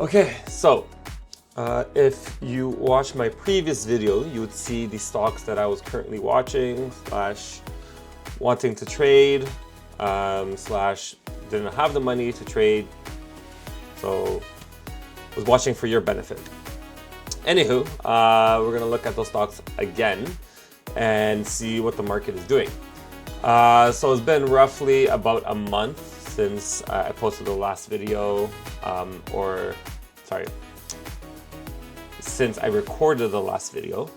Okay, so if you watched my previous video, you would see the stocks that I was currently watching slash wanting to trade slash didn't have the money to trade, so was watching for your benefit. Anywho, we're gonna look at those stocks again and see what the market is doing. So it's been roughly about a month since I posted the last video, since I recorded the last video.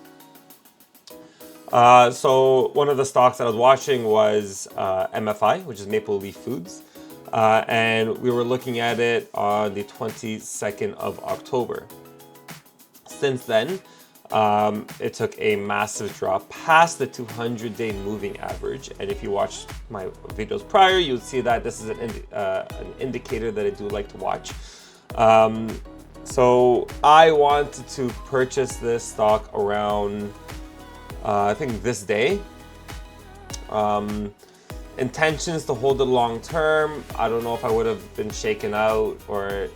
So one of the stocks that I was watching was MFI, which is Maple Leaf Foods. And we were looking at it on the 22nd of October. Since then, it took a massive drop past the 200-day moving average. And if you watched my videos prior, you would see that this is an indicator that I do like to watch. So I wanted to purchase this stock around, I think this day. Intentions to hold it long term. I don't know if I would have been shaken out or,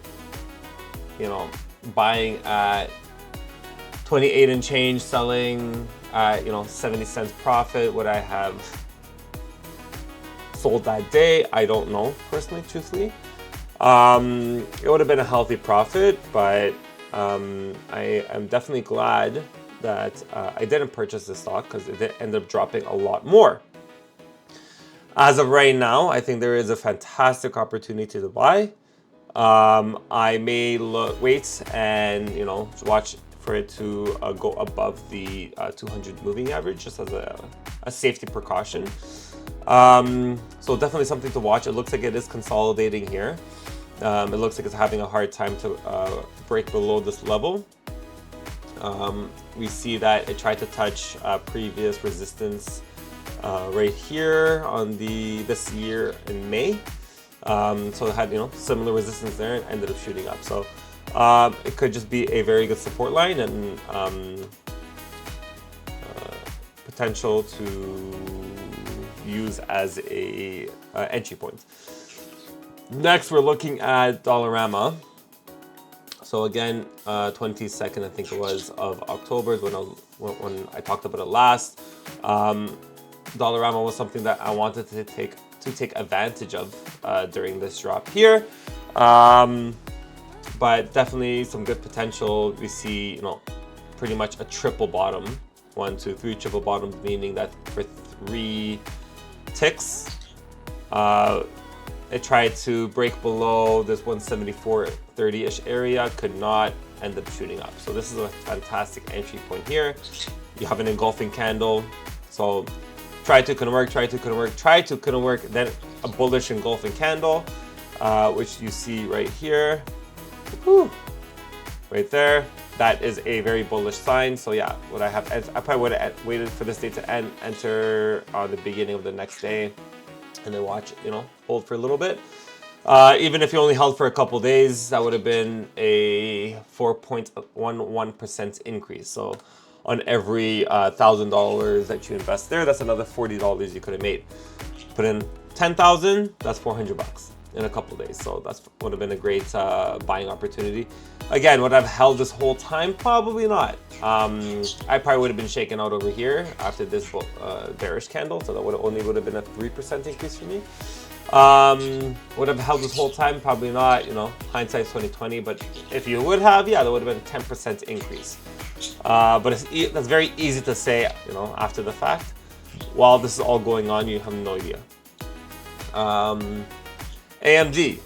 buying at 28 and change, selling at 70 cents profit. Would I have sold that day? I don't know personally, truthfully. It would have been a healthy profit, but I am definitely glad that I didn't purchase this stock because it ended up dropping a lot more. As of right now, I think there is a fantastic opportunity to buy. I may wait and watch for it to go above the 200 moving average, just as a safety precaution. So definitely something to watch. It looks like it is consolidating here. It looks like it's having a hard time to break below this level. We see that it tried to touch previous resistance right here on this year in May. So it had similar resistance there and ended up shooting up. So it could just be a very good support line and potential to use as a entry point. Next, we're looking at Dollarama. So again, 22nd, I think it was, of October is when I talked about it last. Dollarama was something that I wanted to take advantage of during this drop here. But definitely some good potential. We see, pretty much a triple bottom. 1, 2, 3 triple bottoms, meaning that for 3 ticks, it tried to break below this 174.30-ish area, could not, end up shooting up. So this is a fantastic entry point here. You have an engulfing candle. So try to couldn't work, then a bullish engulfing candle, which you see right here. Woo. Right there. That is a very bullish sign. So yeah, I probably would have waited for this day to end, enter on the beginning of the next day, and then watch, hold for a little bit. Even if you only held for a couple days, that would have been a 4.11% increase. So on every $1,000 that you invest there, that's another $40 you could have made. Put in 10,000, that's $400 in a couple days. So that would have been a great buying opportunity. Again, would I have held this whole time? Probably not. I probably would have been shaken out over here after this bearish candle. So that would have been a 3% increase for me. Would have held this whole time? Probably not. Hindsight's 2020. But if you would have, yeah, that would have been a 10% increase. But that's very easy to say, after the fact. While this is all going on, you have no idea. AMD.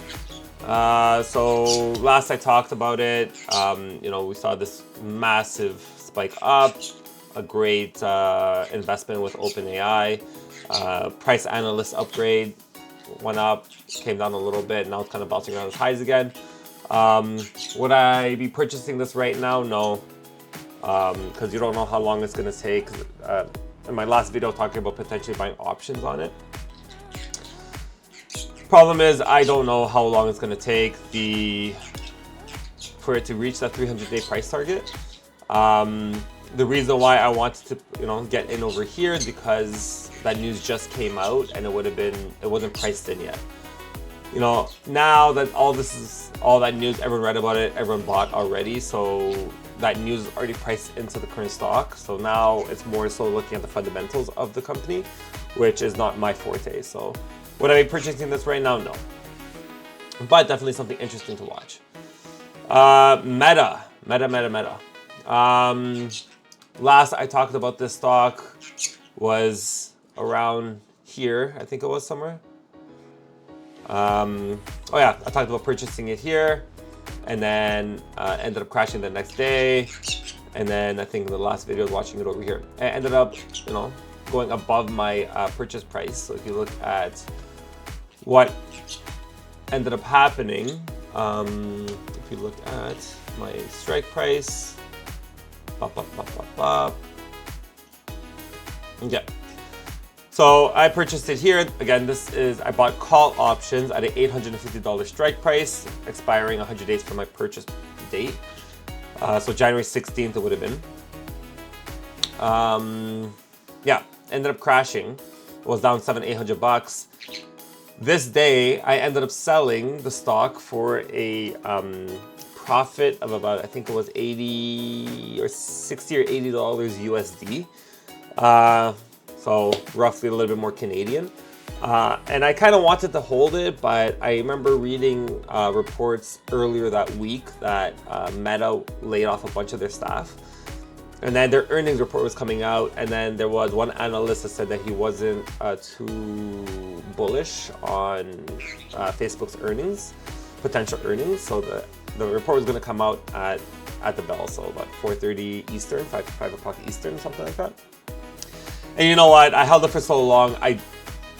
So last I talked about it, we saw this massive spike up, a great investment with OpenAI. Price analyst upgrade went up, came down a little bit, now it's kind of bouncing around its highs again. Would I be purchasing this right now? No, because you don't know how long it's going to take. In my last video, talking about potentially buying options on it. Problem is, I don't know how long it's going to take for it to reach that 300-day price target. The reason why I wanted to, get in over here is because that news just came out and it wasn't priced in yet. you know, now that all that news, everyone read about it, everyone bought already, so that news is already priced into the current stock. So now it's more so looking at the fundamentals of the company, which is not my forte. So would I be purchasing this right now? No. But definitely something interesting to watch. Meta. Last I talked about this stock was around here. I think it was somewhere. Oh yeah, I talked about purchasing it here, and then ended up crashing the next day. And then I think in the last video I was watching it over here. I ended up, you know, going above my purchase price. So if you look at what ended up happening, if you look at my strike price, yeah. So I purchased it here. Again, I bought call options at an $850 strike price, expiring 100 days from my purchase date. So January 16th it would have been. Yeah, ended up crashing. It was down $700-800. This day, I ended up selling the stock for a profit of about, I think it was 80 or 60 or $80 USD. So roughly a little bit more Canadian. And I kind of wanted to hold it, but I remember reading reports earlier that week that Meta laid off a bunch of their staff. And then their earnings report was coming out, and then there was one analyst that said that he wasn't too bullish on Facebook's earnings, potential earnings. So the report was going to come out at the bell, so about 4:30 Eastern, 5 o'clock Eastern, something like that. And you know what? I held it for so long.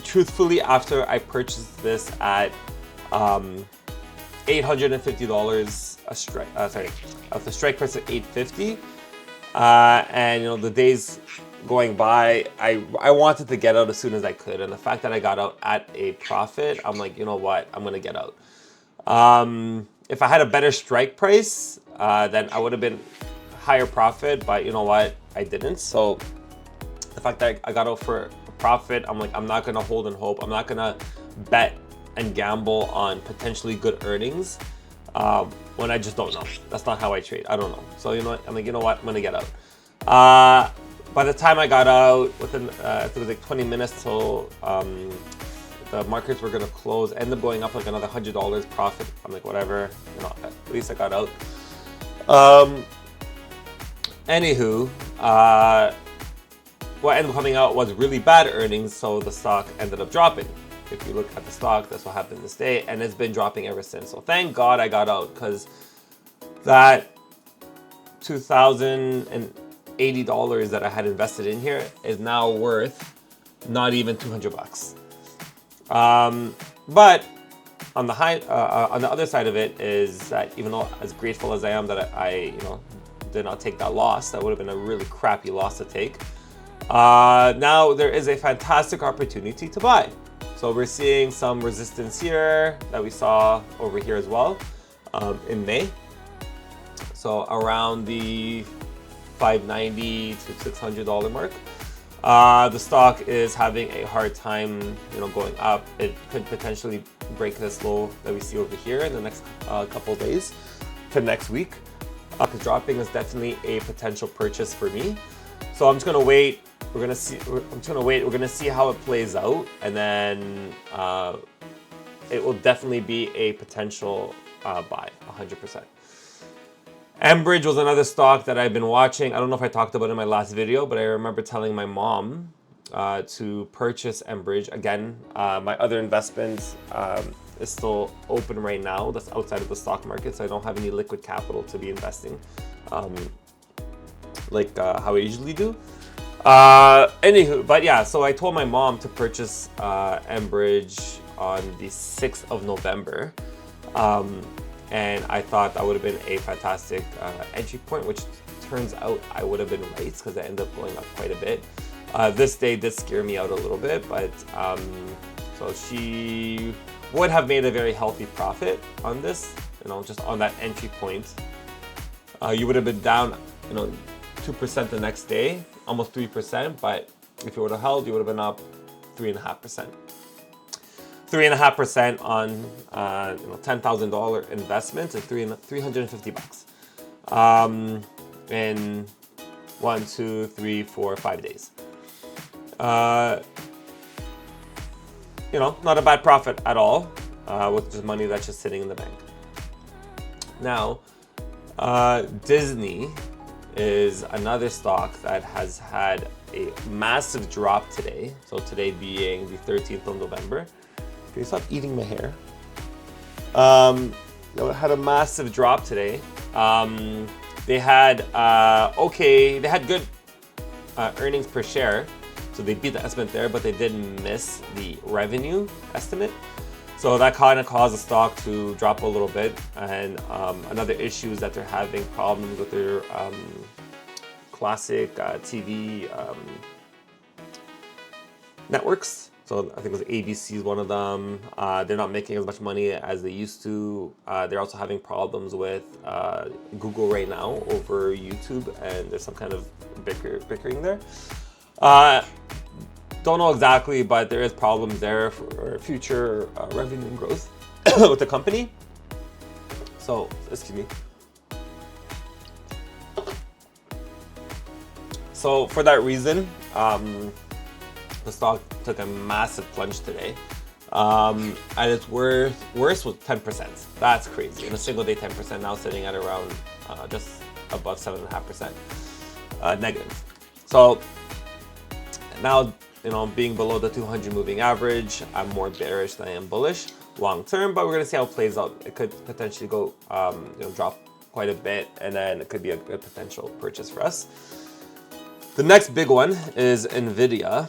Truthfully, after I purchased this at $850 a strike, at the strike price of $850. And you know, the days going by, I wanted to get out as soon as I could, and the fact that I got out at a profit, I'm like, you know what, I'm gonna get out. If I had a better strike price, then I would have been higher profit, but you know what, I didn't. So the fact that I got out for a profit, I'm like, I'm not gonna hold and hope. I'm not gonna bet and gamble on potentially good earnings. When I just don't know. That's not how I trade. I don't know. So you know what? I'm like, you know what? I'm gonna get out. By the time I got out, within I think it was like 20 minutes till the markets were gonna close, ended up going up like another $100 profit. I'm like, whatever. You know, at least I got out. Anywho, what ended up coming out was really bad earnings, so the stock ended up dropping. If you look at the stock, that's what happened this day, and it's been dropping ever since. So thank God I got out, because that $2,080 that I had invested in here is now worth not even $200. But on the on the other side of it is that even though as grateful as I am that I did not take that loss, that would have been a really crappy loss to take. Now there is a fantastic opportunity to buy. So we're seeing some resistance here that we saw over here as well in May. So around the $590 to $600 mark. The stock is having a hard time, going up. It could potentially break this low that we see over here in the next couple of days to next week. Because dropping is definitely a potential purchase for me. So I'm just gonna wait. We're gonna see. I'm just gonna wait. We're gonna see how it plays out, and then it will definitely be a potential buy, 100%. Enbridge was another stock that I've been watching. I don't know if I talked about it in my last video, but I remember telling my mom to purchase Enbridge. Again, my other investments is still open right now. That's outside of the stock market, so I don't have any liquid capital to be investing like how I usually do. Anywho, but yeah, so I told my mom to purchase Enbridge on the 6th of November. And I thought that would have been a fantastic entry point, which turns out I would have been right, because it ended up going up quite a bit. This day did scare me out a little bit, but so she would have made a very healthy profit on this, just on that entry point. You would have been down, 2% the next day, almost 3%, but if you would have held, you would have been up 3.5%. 3.5% on $10,000 investment and $350 in 1, 2, 3, 4, 5 days. Not a bad profit at all with just money that's just sitting in the bank. Now, Disney is another stock that has had a massive drop today. So today being the 13th of November. Can you stop eating my hair? It had a massive drop today. They had good earnings per share. So they beat the estimate there, but they did miss the revenue estimate. So that kind of caused the stock to drop a little bit. And another issue is that they're having problems with their classic TV networks. So I think it was ABC is one of them. They're not making as much money as they used to. They're also having problems with Google right now over YouTube, and there's some kind of bickering there. Don't know exactly, but there is problems there for future revenue and growth with the company. So, excuse me. So for that reason, the stock took a massive plunge today. And its worst was 10%. That's crazy. In a single day, 10%, now sitting at around just above 7.5% negative. So now, being below the 200 moving average, I'm more bearish than I am bullish long term, but we're going to see how it plays out. It could potentially go, drop quite a bit, and then it could be a good potential purchase for us. The next big one is NVIDIA.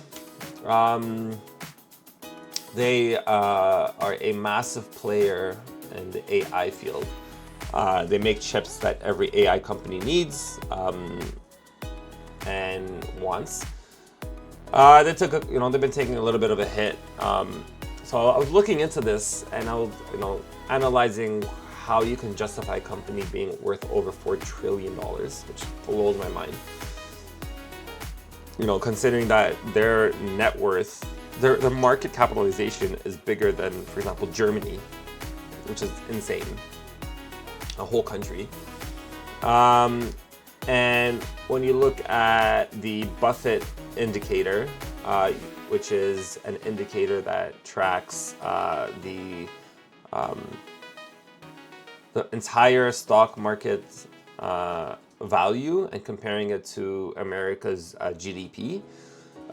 They are a massive player in the AI field. They make chips that every AI company needs and wants. They've been taking a little bit of a hit. So I was looking into this, and I was, analyzing how you can justify a company being worth over $4 trillion, which blows my mind. Considering that their net worth, their market capitalization is bigger than, for example, Germany, which is insane. A whole country. And when you look at the Buffett indicator, which is an indicator that tracks the entire stock market value and comparing it to America's GDP,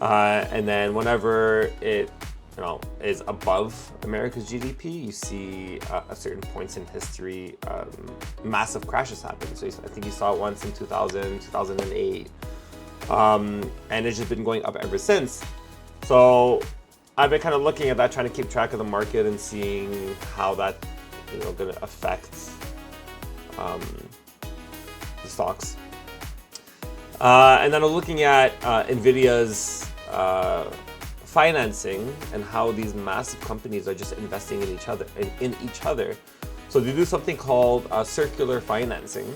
and then whenever it is above America's GDP, you see at certain points in history massive crashes happen. So I think you saw it once in 2000, 2008, and it's just been going up ever since. So I've been kind of looking at that, trying to keep track of the market and seeing how that going to affect the stocks. And then I'm looking at NVIDIA's financing and how these massive companies are just investing in each other. So they do something called circular financing,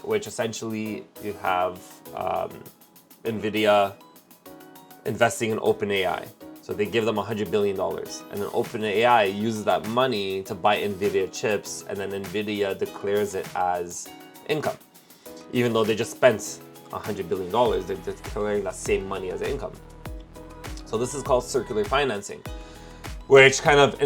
which essentially you have NVIDIA investing in OpenAI. So they give them $100 billion, and then OpenAI uses that money to buy NVIDIA chips, and then NVIDIA declares it as income. Even though they just spent $100 billion, they're declaring that same money as income. So this is called circular financing, which kind of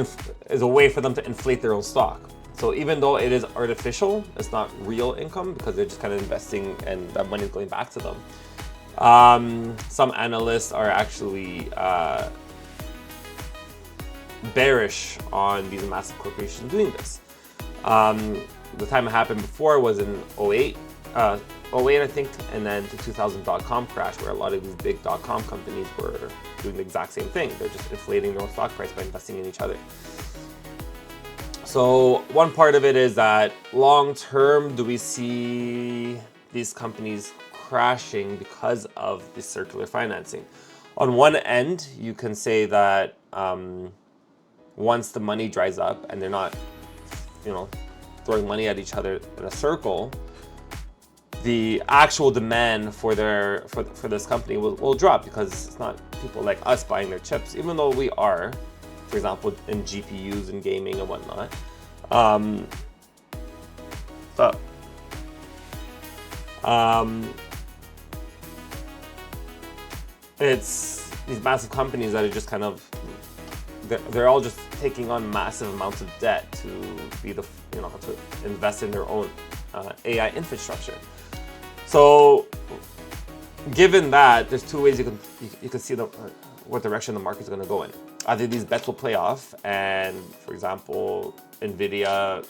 is a way for them to inflate their own stock. So even though it is artificial, it's not real income because they're just kind of investing and that money is going back to them. Some analysts are actually bearish on these massive corporations doing this. The time it happened before was in 08, I think, and then the 2000 dot-com crash, where a lot of these big dot-com companies were doing the exact same thing. They're just inflating their own stock price by investing in each other. So one part of it is that long term, do we see these companies crashing because of the circular financing? On one end, you can say that once the money dries up and they're not, throwing money at each other in a circle, the actual demand for this company will drop because it's not people like us buying their chips, even though we are. for example, in GPUs and gaming and whatnot. But it's these massive companies that are just kind of, they're all just taking on massive amounts of debt to be the, to invest in their own AI infrastructure. So given that, there's two ways you can see what direction the market's going to go in. Either these bets will play off, and for example, Nvidia